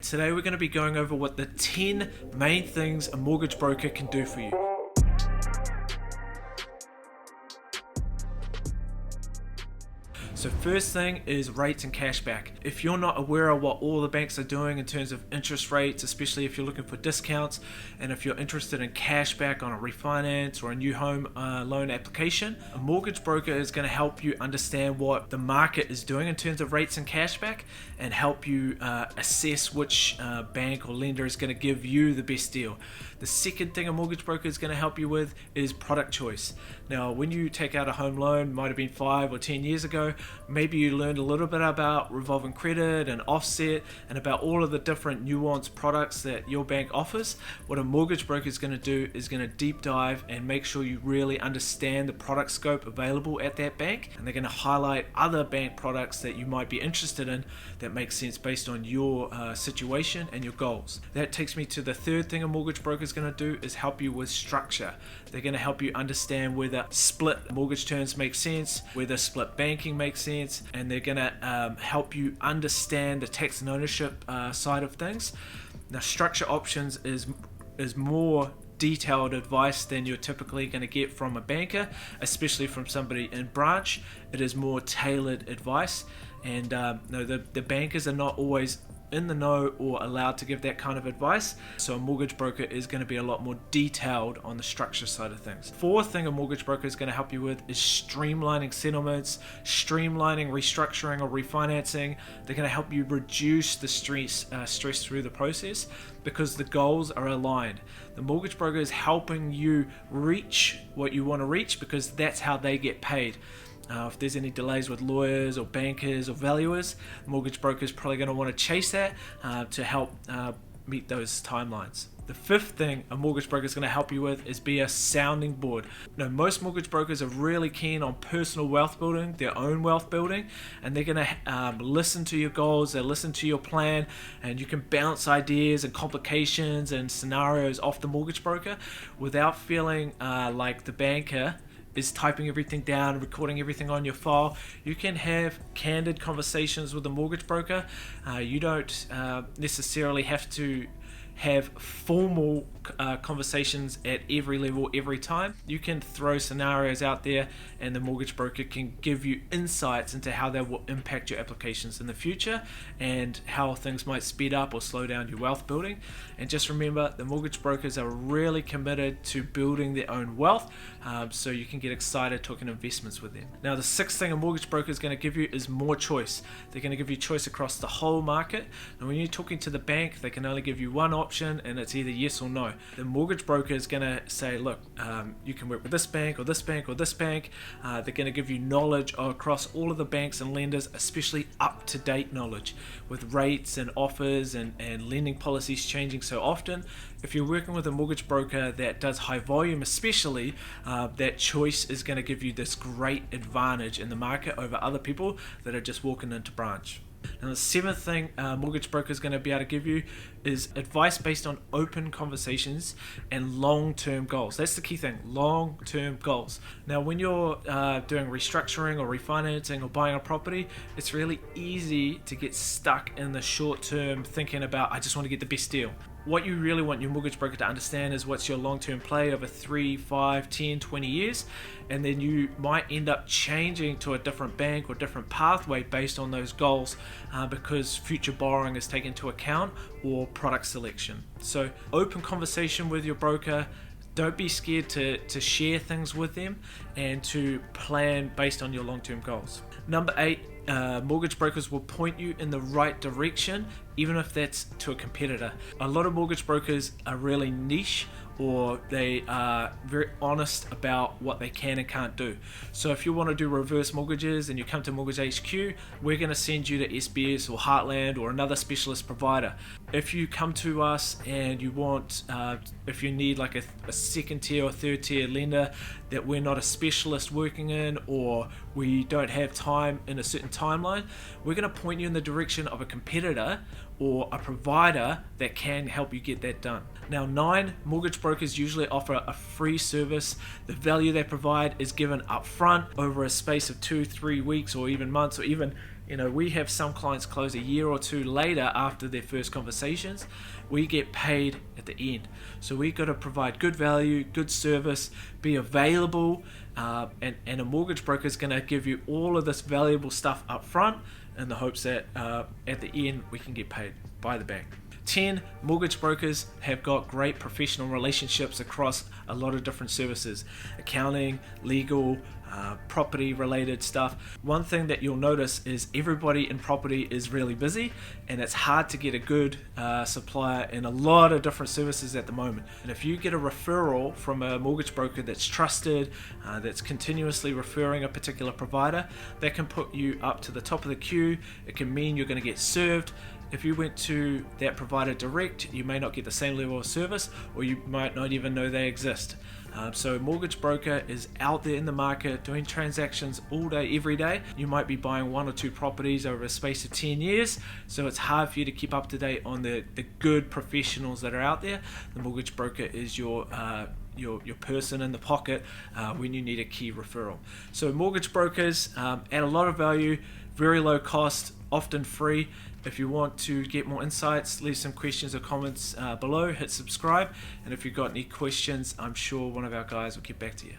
Today we're going to be going over what the 10 main things a mortgage broker can do for you. So first thing is rates and cashback. If you're not aware of what all the banks are doing in terms of interest rates, especially if you're looking for discounts, and if you're interested in cashback on a refinance or a new home loan application, a mortgage broker is going to help you understand what the market is doing in terms of rates and cashback and help you assess which bank or lender is going to give you the best deal. The second thing a mortgage broker is going to help you with is product choice. Now, when you take out a home loan, might have been 5 or 10 years ago, maybe you learned a little bit about revolving credit and offset and about all of the different nuanced products that your bank offers. What a mortgage broker is going to do is going to deep dive and make sure you really understand the product scope available at that bank, and they're going to highlight other bank products that you might be interested in that make sense based on your situation and your goals. That takes me to the third thing a mortgage broker is going to do is help you with structure. They're going to help you understand whether split mortgage terms make sense, whether split banking makes sense, and they're going to help you understand the tax and ownership side of things. Now, structure options is more detailed advice than you're typically going to get from a banker, especially from somebody in branch. It is more tailored advice, and the bankers are not always in the know or allowed to give that kind of advice, so a mortgage broker is going to be a lot more detailed on the structure side of things. Fourth thing a mortgage broker is going to help you with is streamlining settlements, streamlining restructuring or refinancing. They're going to help you reduce the stress through the process because the goals are aligned. The mortgage broker is helping you reach what you want to reach because that's how they get paid. If there's any delays with lawyers or bankers or valuers, mortgage broker is probably going to want to chase that to help meet those timelines. The fifth thing a mortgage broker is going to help you with is be a sounding board. Now, most mortgage brokers are really keen on personal wealth building, their own wealth building, and they're going to listen to your goals, they listen to your plan, and you can bounce ideas and complications and scenarios off the mortgage broker without feeling like the banker is typing everything down, recording everything on your file. You can have candid conversations with a mortgage broker. You don't necessarily have to have formal conversations at every level every time. You can throw scenarios out there and the mortgage broker can give you insights into how they will impact your applications in the future and how things might speed up or slow down your wealth building. And just remember, the mortgage brokers are really committed to building their own wealth, so you can get excited talking investments with them. Now, the sixth thing a mortgage broker is going to give you is more choice. They're going to give you choice across the whole market. And when you're talking to the bank, they can only give you one option and it's either yes or no. The mortgage broker is going to say, look, you can work with this bank or this bank or this bank. They're going to give you knowledge across all of the banks and lenders, especially up-to-date knowledge with rates and offers and lending policies changing so often. If you're working with a mortgage broker that does high volume especially, that choice is going to give you this great advantage in the market over other people that are just walking into branch. Now, the seventh thing a mortgage broker is going to be able to give you is advice based on open conversations and long-term goals. That's the key thing, long-term goals. Now, when you're doing restructuring or refinancing or buying a property, it's really easy to get stuck in the short term thinking about, I just want to get the best deal. What you really want your mortgage broker to understand is what's your long-term play over 3, 5, 10, 20 years, and then you might end up changing to a different bank or different pathway based on those goals because future borrowing is taken into account or product selection. So open conversation with your broker. Don't be scared to share things with them and to plan based on your long-term goals. Number 8, mortgage brokers will point you in the right direction, even if that's to a competitor. A lot of mortgage brokers are really niche, or they are very honest about what they can and can't do. So if you want to do reverse mortgages and you come to Mortgage HQ, we're going to send you to SBS or Heartland or another specialist provider. If you come to us and you want, if you need like a second tier or third tier lender that we're not a specialist working in, or we don't have time in a certain timeline, we're going to point you in the direction of a competitor or a provider that can help you get that done. Now, 9, mortgage brokers usually offer a free service. The value they provide is given up front over a space of 2-3 weeks or even months or even You know, we have some clients close a year or two later after their first conversations. We get paid at the end. So we got to provide good value, good service, be available, and a mortgage broker is going to give you all of this valuable stuff up front in the hopes that at the end we can get paid by the bank. 10, mortgage brokers have got great professional relationships across a lot of different services: accounting, legal, property related stuff. One thing that you'll notice is everybody in property is really busy, and it's hard to get a good supplier in a lot of different services at the moment. And if you get a referral from a mortgage broker that's trusted, that's continuously referring a particular provider, that can put you up to the top of the queue. It can mean you're going to get served. If you went to that provider direct, you may not get the same level of service, or you might not even know they exist. So mortgage broker is out there in the market doing transactions all day, every day. You might be buying 1 or 2 properties over a space of 10 years, so it's hard for you to keep up to date on the good professionals that are out there. The mortgage broker is your person in the pocket when you need a key referral. So mortgage brokers add a lot of value, very low cost, often free. If you want to get more insights, leave some questions or comments below, hit subscribe, and if you've got any questions, I'm sure one of our guys will get back to you.